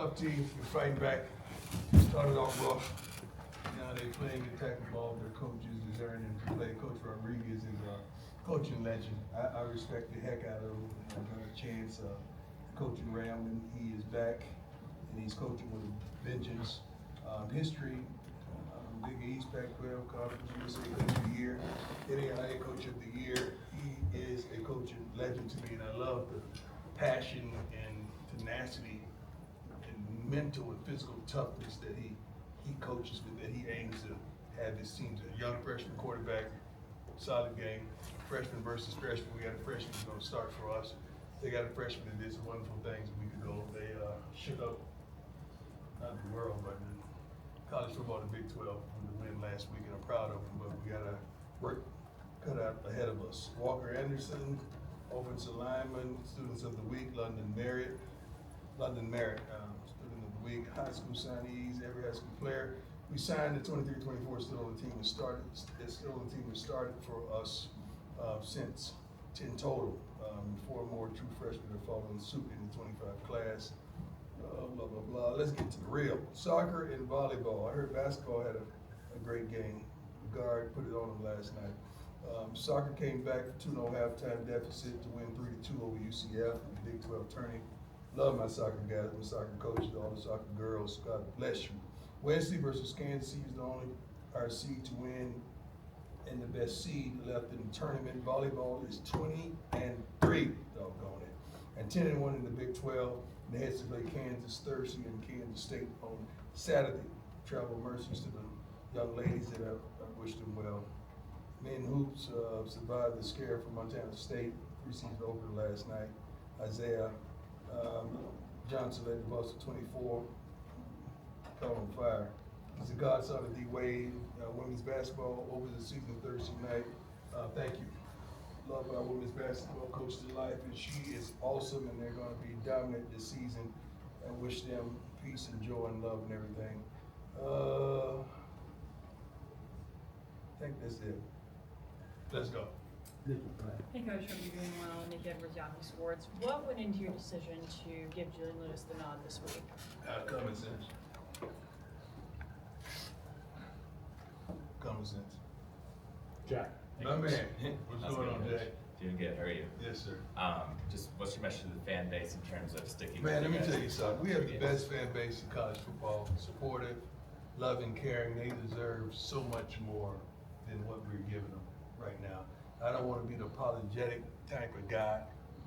tough team. We're fighting back. Started off rough. Now they playing attacking ball. Their coaches is earning to play. Coach Rodriguez is a coaching legend. I respect the heck out of him. I got a chance coaching Ramlin. He is back and he's coaching with a vengeance. History, Big East, Pac-12, Conference USA Coach of the Year, NAIA Coach of the Year. He is a coaching legend to me, and I love the passion and tenacity and mental and physical toughness that he coaches with, that he aims to have his teams. A young freshman quarterback, solid game. Freshman versus freshman. We got a freshman who's going to start for us. They got a freshman that did some wonderful things a week ago. They shook up, not the world, but college football, the Big 12, with the win last week, and I'm proud of them, but we got to work cut out ahead of us. Walker Anderson, offensive lineman, students of the week, London Merritt, student of the week, high school signees, every high school player. We signed the 23-24, still on the team. It's still on the team that started for us since 10 total. 4 more true freshmen are following suit in the 25 class. Blah, blah, blah. Let's get to the real. Soccer and volleyball. I heard basketball had a great game. The guard put it on them last night. Soccer came back for 2-0 halftime deficit to win 3-2 over UCF in the Big 12 tourney. Love my soccer guys, my soccer coaches, all the soccer girls. God bless you. Wednesday versus Kansas City is the only our seed to win and the best seed left in the tournament. Volleyball is 20-3, doggone it, and 10-1 in the Big 12. They had to play Kansas Thursday and Kansas State on Saturday. Travel mercies to the young ladies that I wish them well. Men hoops survived the scare from Montana State. Preseason opener last night. Isaiah Johnson led the Boston 24. Caught on fire. He's the godson of D. Wade. Women's basketball over the season Thursday night. Thank you. Love our women's basketball coach to life, and she is awesome, and they're going to be dominant this season. I wish them peace and joy and love and everything. I think that's it. Let's go. Hey Coach, hope you're doing well. Nick Edwards, Yahoo Sports. What went into your decision to give Julian Lewis the nod this week? Common sense. Common sense. Jack. My man, what's going on, Jack? Doing good. How are you? Yes, sir. Just what's your message to the fan base in terms of sticking? Man, let me with tell you something. We have the best fan base in college football. Supportive, loving, caring. They deserve so much more than what we're giving them right now. I don't want to be the apologetic type of guy,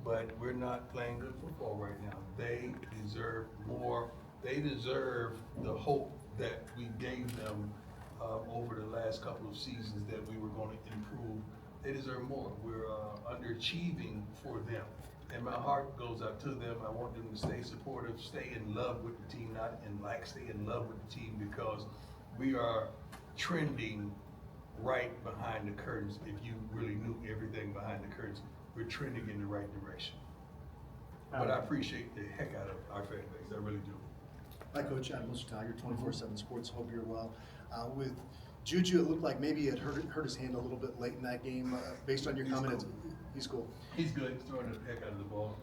but we're not playing good football right now. They deserve more. They deserve the hope that we gave them over the last couple of seasons that we were going to improve. They deserve more. We're underachieving for them. And my heart goes out to them. I want them to stay supportive, stay in love with the team, not in like, stay in love with the team, because we are trending right behind the curtains. If you really knew everything behind the curtains, we're trending in the right direction. But I appreciate the heck out of our fan base. I really do. Hi, Coach. I'm Mr. Tiger, 24/7 Sports. Hope you're well. With Juju, it looked like maybe it hurt his hand a little bit late in that game. Based on your comment, cool. He's cool. He's good. He's throwing the heck out of the ball.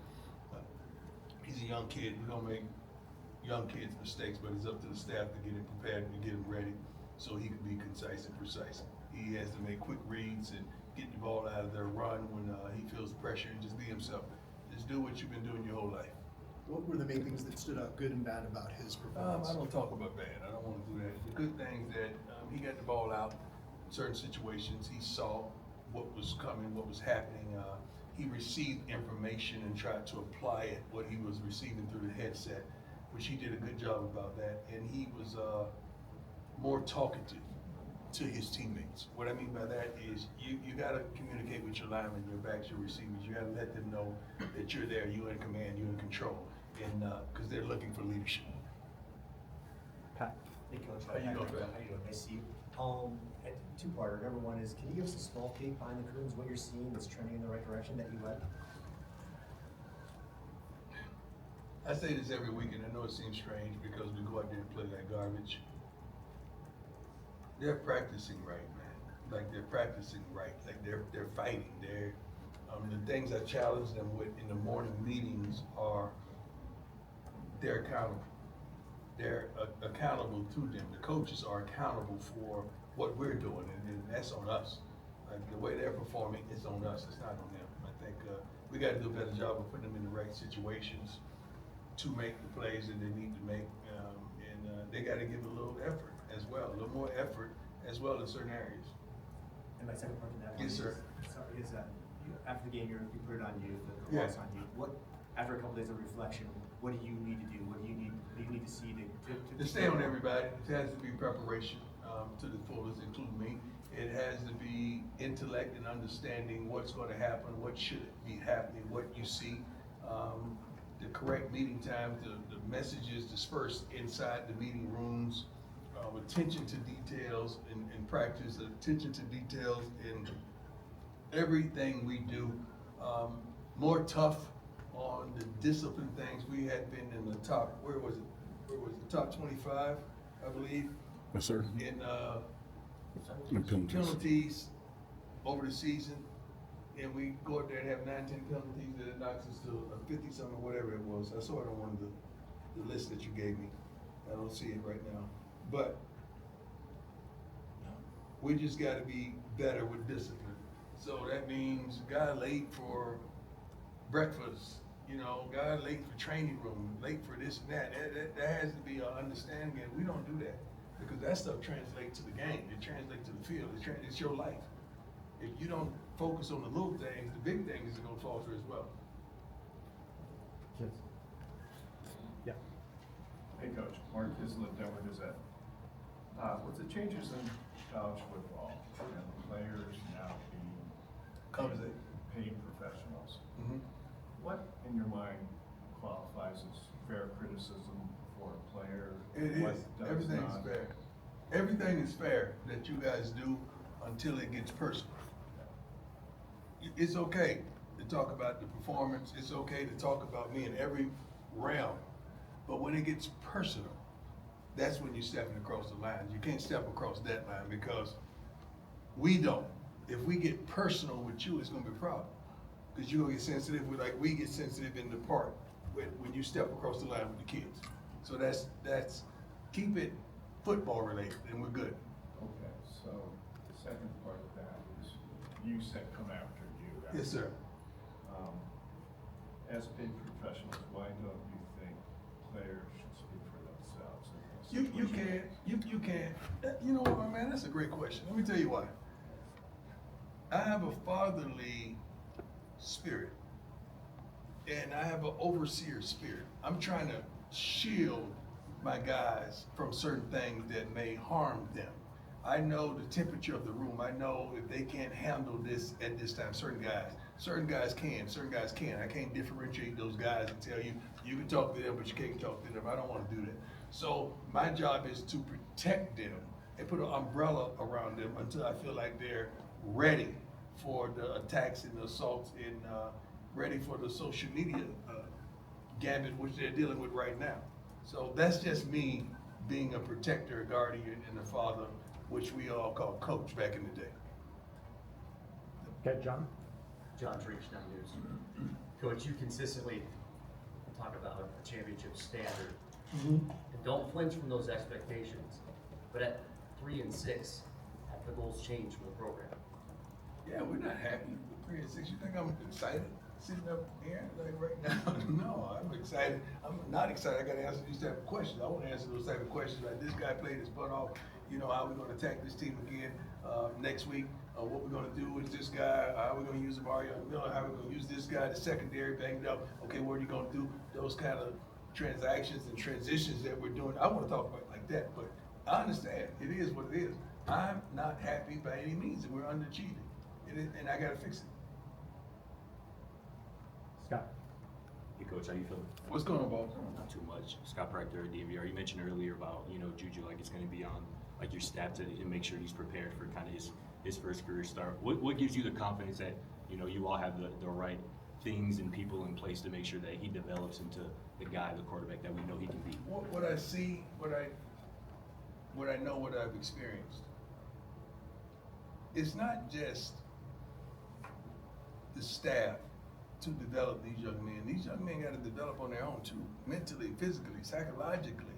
He's a young kid. We don't make young kids mistakes, but it's up to the staff to get him prepared and get him ready so he can be concise and precise. He has to make quick reads and get the ball out of their run when he feels pressure, and just be himself. Just do what you've been doing your whole life. What were the main things that stood out, good and bad, about his performance? I don't talk about bad. I don't want to do that. The good things that he got the ball out in certain situations. He saw what was coming, what was happening. He received information and tried to apply it, what he was receiving through the headset, which he did a good job about that. And he was more talkative to his teammates. What I mean by that is you got to communicate with your linemen, your backs, your receivers. You got to let them know that you're there, you're in command, you're in control, and because they're looking for leadership. Pat. Hey Coach, How you doing, Pat? How you doing? Nice to see you. Two-parter. Number one is, can you give us a small peek behind the curtains, what you're seeing that's trending in the right direction that you led? I say this every week, and I know it seems strange because we go out there and play like garbage. They're practicing right, man. Like they're practicing right. Like they're fighting. They're the things I challenge them with in the morning meetings are they're accountable. they're accountable to them. The coaches are accountable for what we're doing, and that's on us. Like, the way they're performing, it's on us, it's not on them. I think, we gotta do a better job of putting them in the right situations to make the plays that they need to make, and they gotta give a little effort as well, a little more effort as well in certain areas. And my second part to that one Yes, is, sir. sorry, is that after the game, you put it on you, the Yeah. loss on you. What, after a couple days of reflection, what do you need to do? What do you need to see To stay on everybody, it has to be preparation, to the fullest, including me. It has to be intellect and understanding what's gonna happen, what should be happening, what you see. The correct meeting times, the messages dispersed inside the meeting rooms, attention to details in practice, attention to details in everything we do. More tough on the discipline things. We had been in the top, where was it? The top 25, I believe, Yes, sir. in And penalties. penalties over the season. And we go up there and have 9, 10 penalties, that it knocks us to a 50-something, whatever it was. I saw it on one of the lists that you gave me. I don't see it right now. But we just gotta be better with discipline. So that means guy late for breakfast, guy late for training room, late for this and that. That has to be an understanding, and we don't do that. Because that stuff translates to the game, it translates to the field, it's your life. If you don't focus on the little things, the big things are gonna falter as well. Kids. Yeah. Hey, Coach, Mark Kislett, Denver Gazette. With the changes in college football and the players now being Conversation. paid professionals, Mhm. what in your mind qualifies as fair criticism for a player? It What is, does everything's not? fair. Everything is fair that you guys do until it gets personal. It's okay to talk about the performance, it's okay to talk about me in every realm, but when it gets personal, that's when you're stepping across the line. You can't step across that line because we don't. If we get personal with you, it's gonna be a problem. Because you're gonna get sensitive, like we get sensitive in the park when you step across the line with the kids. So that's, keep it football related and we're good. Okay, so the second part of that is, you said come after you. Yes, sir. As paid professionals, why don't you think players should speak for themselves? in You those can, situations? you can. You know what, man, that's a great question. Let me tell you why. I have a fatherly spirit, and I have an overseer spirit. I'm trying to shield my guys from certain things that may harm them. I know the temperature of the room. I know if they can't handle this at this time. Certain guys can, certain guys can't. I can't differentiate those guys and tell you, you can talk to them, but you can't talk to them. I don't want to do that. So my job is to protect them and put an umbrella around them until I feel like they're ready for the attacks and the assaults and ready for the social media gambit which they're dealing with right now. So that's just me being a protector, a guardian, and a father, which we all call coach back in the day. Okay, John? John Treach, Now News. Coach, you consistently talk about a championship standard. And don't flinch from those expectations. But at 3-6, have the goals changed for the program? Yeah, we're not happy with 3 and 6. You think I'm excited sitting up here like right now? No, I'm excited. I'm not excited. I gotta answer these type of questions. I wanna answer those type of questions like this guy played his butt off. How we gonna attack this team again next week? What we're gonna do with this guy? How we gonna use Mario Miller? How we gonna use this guy, the secondary banged up? Okay, what are you gonna do? Those kind of transactions and transitions that we're doing. I wanna talk about it like that, but I understand. It is what it is. I'm not happy by any means, and we're underachieving. And I gotta fix it. Scott? Hey, Coach, how you feeling? What's going on, Bob? Not too much. Scott Proctor at DVR. You mentioned earlier about, Juju, like it's going to be on your staff to make sure he's prepared for kind of his first career start. What gives you the confidence that, you all have the right things and people in place to make sure that he develops into the guy, the quarterback that we know he can be? What I see, what I know, what I've experienced, it's not just the staff to develop these young men. These young men got to develop on their own too, mentally, physically, psychologically.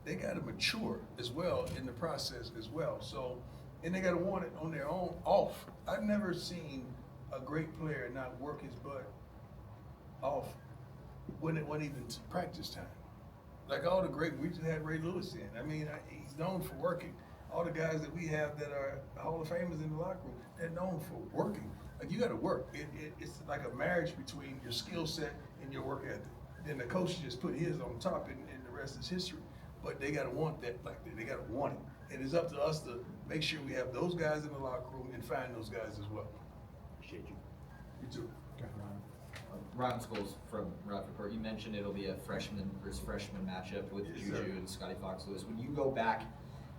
they gotta mature as well in the process as well. So, and they gotta want it on their own off. I've never seen a great player not work his butt off when it wasn't even practice time. Like all the great, we just had Ray Lewis in. I mean, he's known for working. All the guys that we have that are Hall of Famers in the locker room, they're known for working. Like you gotta work. It's like a marriage between your skill set and your work ethic. Then the coach just put his on top and the rest is history. But they gotta want that like that. They gotta want it. And it's up to us to make sure we have those guys in the locker room and find those guys as well. Appreciate you. You too. Okay, Ron. Ron Scholes from Rockport, you mentioned it'll be a freshman versus freshman matchup with Yes, Juju sir. and Scotty Fox Lewis. When you go back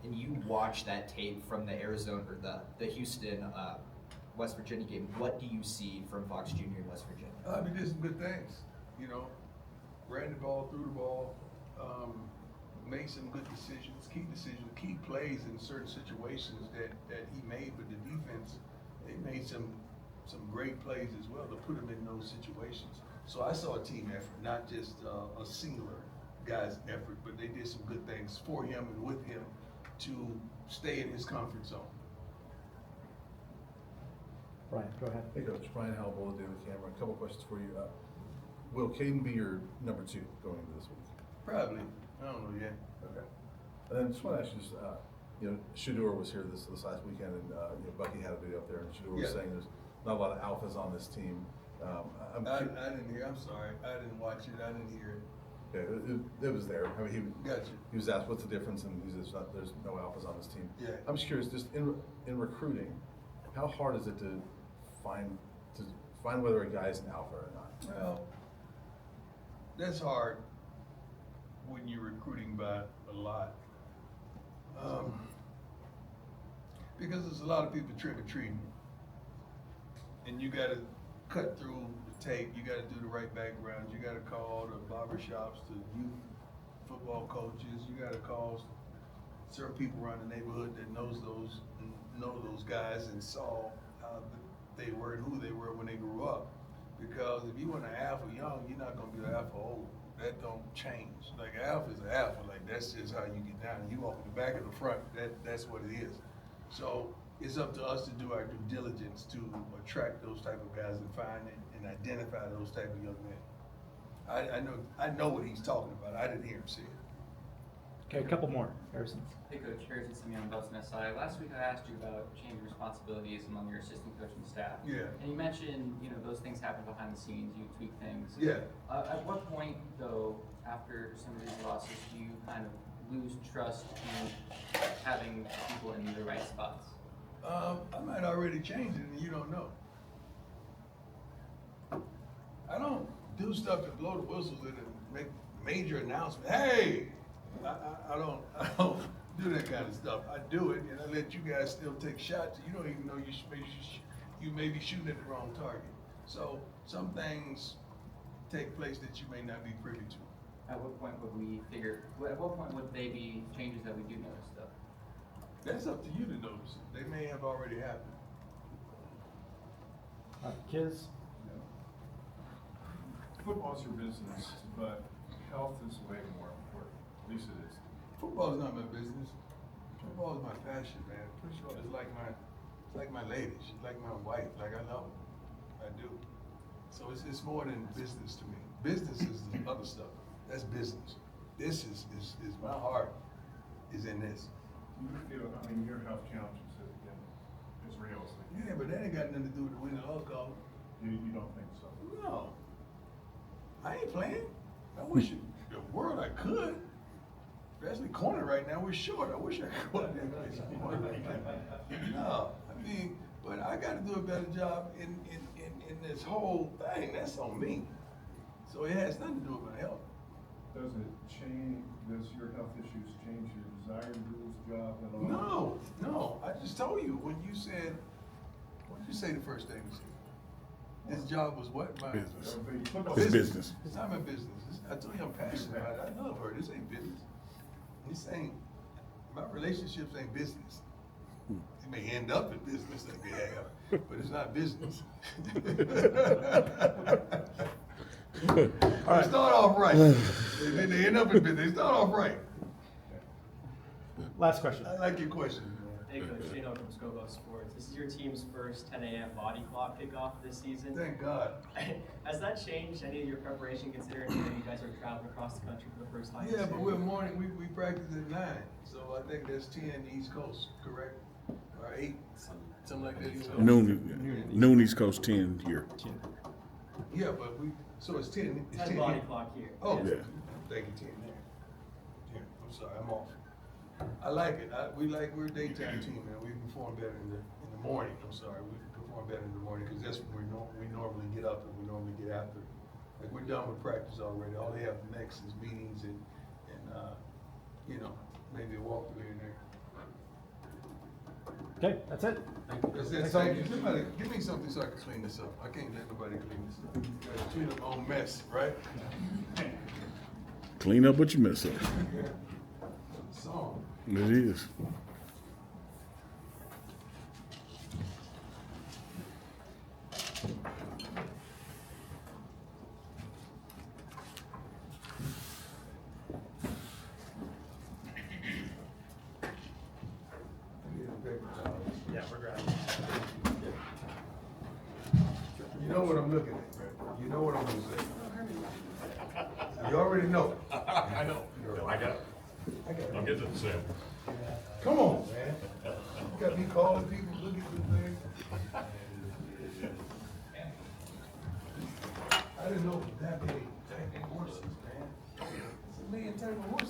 and you watch that tape from the Arizona or the Houston West Virginia game, what do you see from Fox Jr. in West Virginia? He did some good things, you know, ran the ball, threw the ball, made some good decisions, key plays in certain situations that he made with the defense. They made some great plays as well to put him in those situations. So I saw a team effort, not just a singular guy's effort, but they did some good things for him and with him to stay in his comfort zone. Brian, go ahead. Hey, Coach. Brian Halbola, David Cameron. A couple questions for you. Will Caden be your number 2 going into this week? Probably. I don't know yet. Okay. And then just want to ask you, just, you know, Shador was here this last weekend, and you know, Bucky had a video up there, and Shador was saying there's not a lot of alphas on this team. I didn't hear. I'm sorry. I didn't watch it. I didn't hear it. Okay, it was there. I mean, Gotcha. he was asked what's the difference, and he says there's no alphas on this team. Yeah. I'm just curious, just in recruiting, how hard is it to find whether a guy's an alpha or not? Well, that's hard when you're recruiting by a lot. Because there's a lot of people trick or treating. And you gotta cut through the tape, you gotta do the right backgrounds, you gotta call the barbershops, the youth football coaches, you gotta call certain people around the neighborhood that know those guys and saw how they were and who they were when they grew up. Because if you want an alpha young, you're not gonna be an alpha old. That don't change. Like alpha is an alpha. Like that's just how you get down. You walk in the back or the front. That's what it is. So it's up to us to do our due diligence to attract those type of guys and find and identify those type of young men. I know what he's talking about. I didn't hear him say it. Okay, a couple more. Harrison. Hey Coach, Harrison Simeon, Boston SI. Last week I asked you about changing responsibilities among your assistant coaching staff. Yeah. And you mentioned, you know, those things happen behind the scenes, you tweak things. Yeah. At what point, though, after some of these losses, do you kind of lose trust in having people in the right spots? I might already change it and you don't know. I don't do stuff to blow the whistles and make major announcements. Hey, I don't do that kind of stuff. I do it and I let you guys still take shots. You don't even know you may be shooting at the wrong target. So some things take place that you may not be privy to. At what point would we figure, at what point would they be changes that we do notice though? That's up to you to notice it. They may have already happened. Kids? Football's your business, but health is way more important. At least it is. Football is not my business. Football is my passion, man. Football is like my lady. She's like my wife. Like I love her. I do. So it's more than business to me. Business is the other stuff. That's business. This is my heart is in this. You feel, I mean, your health challenges is real. So Yeah, but that ain't got nothing to do with the winning local. you don't think so? No. I ain't playing. I wish in the world I could. Especially corner right now, we're short. I wish I could go out there and play some corner right now. No, I mean, but I got to do a better job in this whole thing. That's on me. So it has nothing to do with my health. Does your health issues change your desire to do this job at all? No. I just told you when you said, what did you say the first thing you said? This job was what? My Business. Football. It's business. It's not my business. I told you I'm passionate about it. I love her. This ain't business. This ain't, my relationships ain't business. It may end up in business like they have, but it's not business. They start off right. They end up in business. They start off right. Last question. I like your question, man. Hey Coach, Shane from Scobo Sports. This is your team's first 10 a.m. body clock kickoff this season. Thank God. Has that changed any of your preparation considering that you guys are traveling across the country for the first time? Yeah, this but year? we're morning, we practice at 9, so I think that's 10 East Coast, correct? Or 8, something like that. East Coast. Noon East Coast 10 here. Yeah, but so it's 10. It's 10 10 body here. clock here. Oh, Yeah. thank you, 10 there. 10, I'm sorry, I'm off. I like it. We're a daytime team, man. We perform better in the morning. I'm sorry, we perform better in the morning because that's when we normally get up and we normally get after. Like we're done with practice already. All they have next is meetings and maybe a walkthrough in there. Okay, that's it. That's it. Thanks, Thank all. you. Somebody give me something so I can clean this up. I can't let nobody clean this up. Gotta clean up my own mess, right? Clean up what you mess up. Yeah. Song. It is. Yeah, we're grabbing. You know what I'm looking at, right? You know what I'm gonna say. You already know. I know. I got it. I'll get to the same. Come on, man. You got me calling people, looking at the thing. I didn't know that many horses, man. It's a million type of horses.